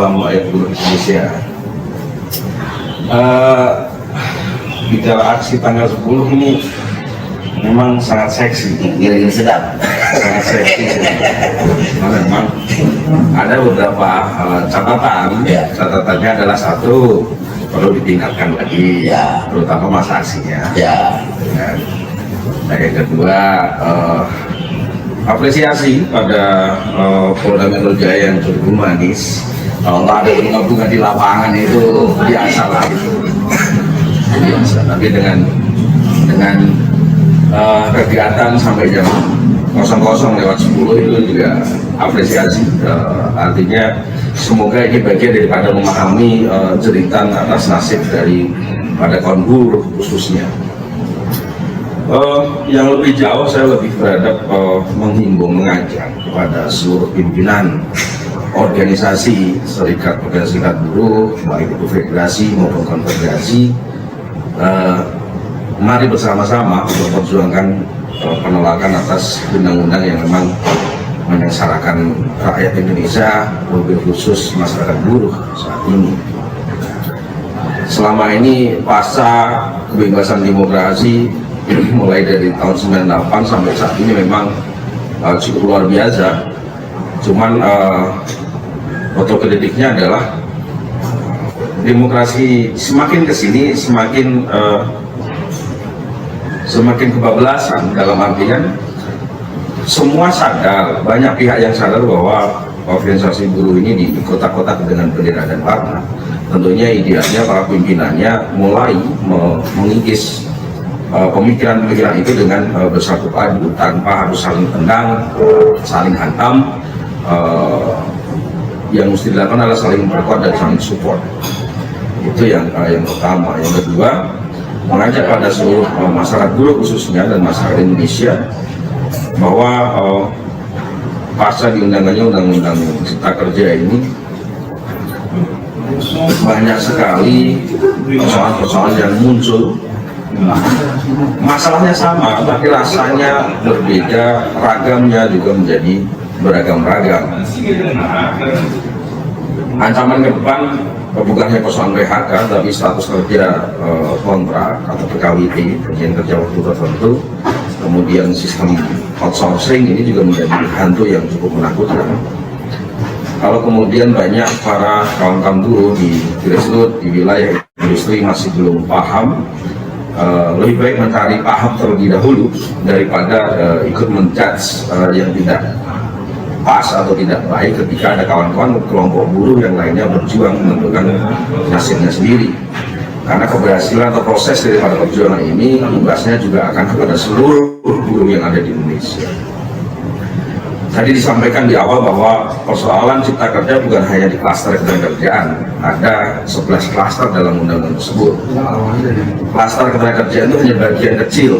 Salam rakyat buruh Indonesia. Bicara aksi tanggal 10 ini memang sangat seksi, Gila-gila sedap. sangat seksi. Karena memang ada beberapa catatan. Ya. Catatannya adalah satu, perlu ditingkatkan lagi, Ya. terutama masa aksinya. Ya, Dan yang kedua, apresiasi pada Polda Metro Jaya yang cukup humanis. Kalau nggak ada bunga-bunga di lapangan itu biasa lah, biasa. Tapi dengan kegiatan sampai jam 00:10 itu juga apresiasi. Artinya semoga ini bagian daripada memahami cerita atas nasib dari pada kaum buruh khususnya. Yang lebih jauh saya lebih berhadap menghimbau, mengajak kepada seluruh pimpinan organisasi serikat buruh, baik itu federasi maupun konfederasi, mari bersama-sama untuk memperjuangkan penolakan atas undang-undang yang memang menyengsarakan rakyat Indonesia, lebih khusus masyarakat buruh saat ini. Selama ini pasca kebebasan demokrasi mulai dari tahun 98 sampai saat ini memang cukup luar biasa. Cuman otokritiknya adalah demokrasi semakin kesini semakin kebablasan, dalam artian semua sadar, banyak pihak yang sadar bahwa organisasi buruh ini di kotak-kotak dengan bendera dan warna. Tentunya idealnya para pimpinannya mulai mengikis pemikiran-pemikiran itu dengan bersatu padu tanpa harus saling tendang, saling hantam. Yang mesti dilakukan adalah saling memperkuat dan saling support. Itu yang pertama. Yang kedua, mengajak pada seluruh masyarakat buruh khususnya dan masyarakat Indonesia bahwa pasca diundangkannya Undang-Undang Cipta Kerja ini banyak sekali persoalan-persoalan yang muncul. Masalahnya sama, tapi rasanya berbeda, ragamnya juga menjadi beragam-ragam. Ancaman ke depan bukan hanya persoalan PHK, tapi status kerja kontrak atau PKWT, perjanjian kerja waktu tertentu, kemudian sistem outsourcing ini juga menjadi hantu yang cukup menakutkan. Kalau kemudian banyak para kawan-kawan buruh di grassroots, di wilayah industri masih belum paham, lebih baik mencari paham terlebih dahulu daripada ikut menjudge yang tidak pas atau tidak baik ketika ada kawan-kawan kelompok buruh yang lainnya berjuang menentukan nasibnya sendiri. Karena keberhasilan atau proses daripada perjuangan ini imbasnya juga akan kepada seluruh buruh yang ada di Indonesia. Tadi disampaikan di awal bahwa persoalan cipta kerja bukan hanya di klaster ketenagakerjaan, ada 11 klaster dalam undang-undang tersebut. Klaster ketenagakerjaan itu hanya bagian kecil.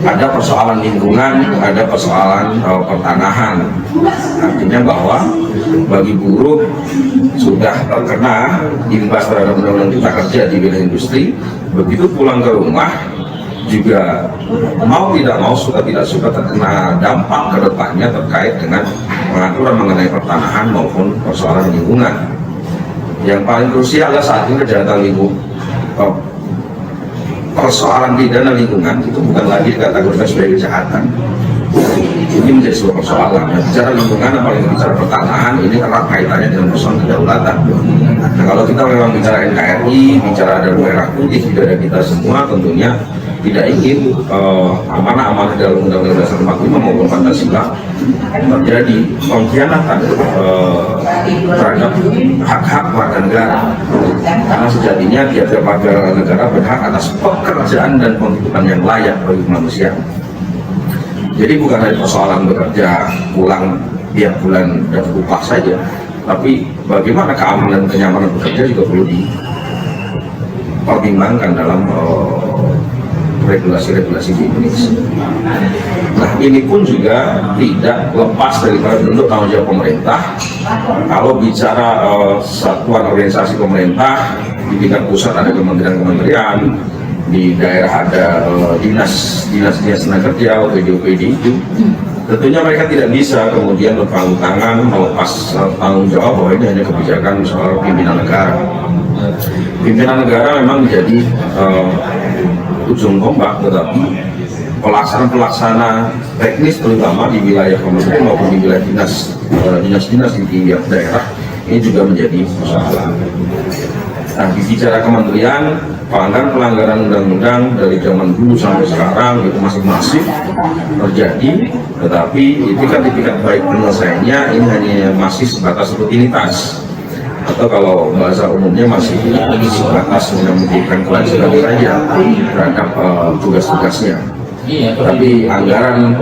Ada persoalan lingkungan, ada persoalan pertanahan. Artinya bahwa bagi buruh sudah terkena imbas terhadap undang-undang cipta kerja di bidang industri, begitu pulang ke rumah juga mau tidak mau, suka tidak suka terkena dampak ke depannya terkait dengan pengaturan mengenai pertanahan maupun persoalan lingkungan. Yang paling krusial adalah saat ini kejahatan lingkungan, persoalan pidana lingkungan itu bukan lagi dikategorikan sebagai kejahatan. Ini menjadi sebuah persoalan. Bicara lingkungan, apalagi bicara pertanahan, ini erat kaitannya dengan persoalan kedaulatan. Nah, kalau kita memang bicara NKRI, bicara ada merah putih di dada kita semua, tentunya tidak ingin amanah-amanah dalam Undang-Undang Dasar 45 maupun Pancasila terjadi pengkhianatan terhadap hak-hak warga negara. Karena sejatinya tiap-tiap warga negara berhak atas pekerjaan dan penghidupan yang layak bagi manusia. Jadi bukan hanya persoalan bekerja pulang tiap bulan dan upah saja, tapi bagaimana keamanan dan kenyamanan bekerja juga perlu dipertimbangkan dalam regulasi-regulasi di Indonesia. Nah, ini pun juga tidak lepas daripada bentuk tanggung jawab pemerintah. Kalau bicara satuan organisasi pemerintah, di tingkat pusat ada kementerian-kementerian, di daerah ada dinas tenaga kerja, OPD itu. Tentunya mereka tidak bisa kemudian berpangku tangan melepas tanggung jawab bahwa ini hanya kebijakan soal pimpinan negara. Pimpinan negara memang menjadi ujung tombak, tetapi pelaksana teknis terutama di wilayah kementerian maupun di wilayah dinas-dinas di tiap daerah ini juga menjadi masalah. Nah, bicara kementerian, pelanggaran undang-undang dari zaman dulu sampai sekarang itu masih masif terjadi, tetapi itikat baik penyelesaiannya ini hanya masih sebatas rutinitas, atau kalau bahasa umumnya masih sebatas memberikan kelancaran saja terhadap tugas-tugasnya. Tapi anggaran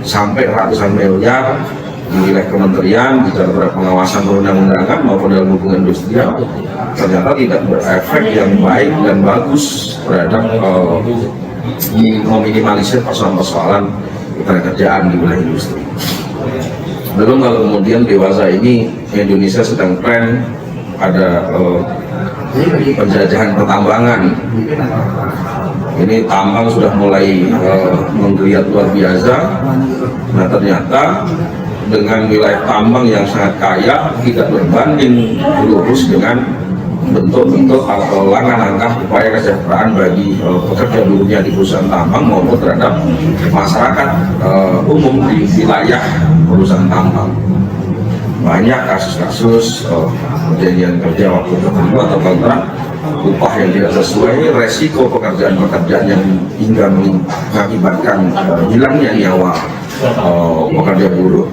sampai ratusan miliar di wilayah kementerian bicara terhadap pengawasan perundang-undangan maupun dalam hubungan industrial ternyata tidak berefek yang baik dan bagus terhadap meminimalisir persoalan-persoalan ketenagakerjaan di wilayah industri. Belum kalau kemudian dewasa ini Indonesia sedang tren ada penjajahan pertambangan. Ini tambang sudah mulai menggeliat luar biasa. Nah, ternyata dengan wilayah tambang yang sangat kaya tidak berbanding lurus dengan bentuk-bentuk atau langkah-langkah upaya kesejahteraan bagi pekerja buruhnya di perusahaan tambang maupun terhadap masyarakat umum di wilayah perusahaan tambang. Banyak kasus-kasus perjanjian kerja waktu tertentu atau kontrak upah yang tidak sesuai, resiko pekerjaan-pekerjaan yang hingga mengakibatkan hilangnya nyawa pekerja buruh.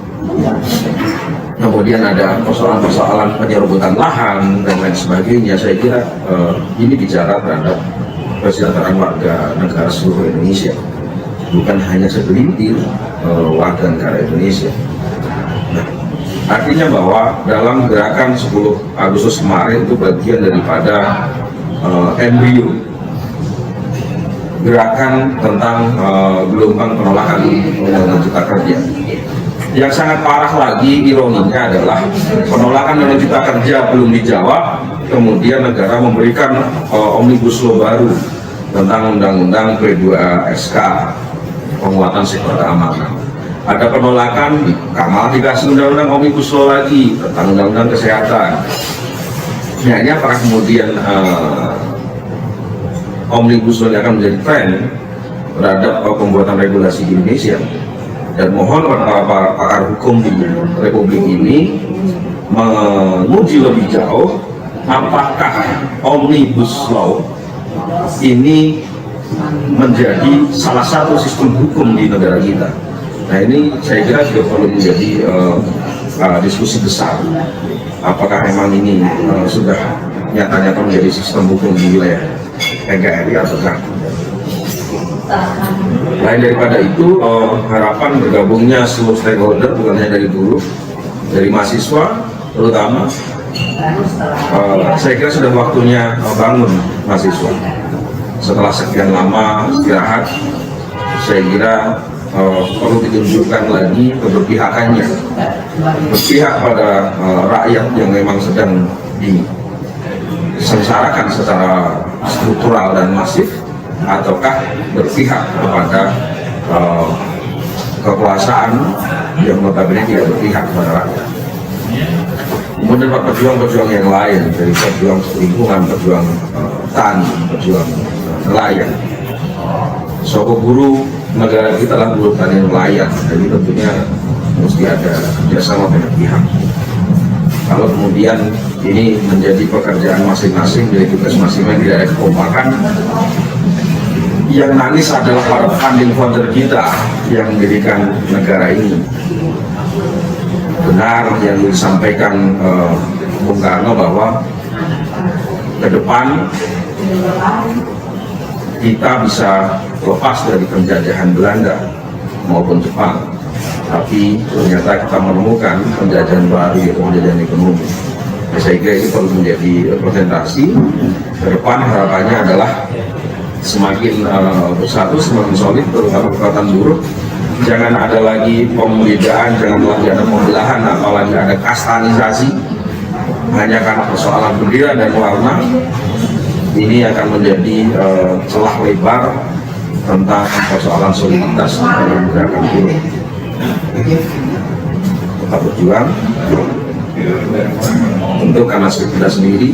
Kemudian ada persoalan-persoalan penyerobotan lahan dan lain sebagainya. Saya kira ini bicara terhadap kesejahteraan warga negara seluruh Indonesia, bukan hanya segelintir warga negara Indonesia. Nah, artinya bahwa dalam gerakan 10 Agustus kemarin itu bagian daripada embrio gerakan tentang gelombang penolakan undang-undang cipta kerja. Yang sangat parah lagi ironinya adalah penolakan undang-undang cipta kerja belum dijawab, kemudian negara memberikan omnibus law baru tentang undang-undang P2SK penguatan sektor keamanan. Ada penolakan, malah dikasih undang-undang omnibus law lagi tentang undang-undang kesehatan. Nah, ini apakah kemudian omnibus law akan menjadi tren terhadap pembuatan regulasi di Indonesia? Dan mohon para pakar hukum di Republik ini menguji lebih jauh apakah omnibus law ini menjadi salah satu sistem hukum di negara kita. Nah, ini saya kira juga perlu menjadi diskusi besar. Apakah memang ini sudah nyata-nyata menjadi sistem hukum di wilayah NKRI atau enggak? Lain daripada itu, harapan bergabungnya seluruh stakeholder bukan hanya dari buruh, dari mahasiswa terutama. Saya kira sudah waktunya bangun mahasiswa. Setelah sekian lama istirahat, saya kira perlu ditunjukkan lagi keberpihakannya, berpihak pada rakyat yang memang sedang disengsarakan secara struktural dan masif, ataukah berpihak kepada kekuasaan yang notabene tidak berpihak kepada rakyat. Kemudian pejuang-pejuang yang lain, dari pejuang lingkungan, pejuang tani, pejuang nelayan. Soko buruh negara kita adalah buruh tani nelayan, jadi tentunya mesti ada kerjasama banyak pihak. Kalau kemudian ini menjadi pekerjaan masing-masing, dari tugas masing-masing, tidak ada kekompakan, yang nangis adalah para funding founder kita yang mendirikan negara ini. Benar yang disampaikan Bung Karno bahwa ke depan kita bisa lepas dari penjajahan Belanda maupun Jepang, tapi ternyata kita menemukan penjajahan baru, yaitu penjajahan ekonomi. Saya kira ini perlu menjadi presentasi. Ke depan harapannya adalah semakin bersatu, semakin solid, terutama kekuatan buruh. Jangan ada lagi pembedaan, jangan lagi ada pembelahan, apalagi ada kastanisasi hanya karena persoalan bendera dan warna. Ini akan menjadi celah lebar tentang persoalan soliditas dalam gerakan buruh. Tetap berjuang, tentu karena kita sendiri,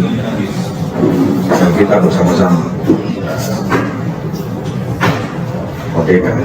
dan kita bersama-sama. Oke kan?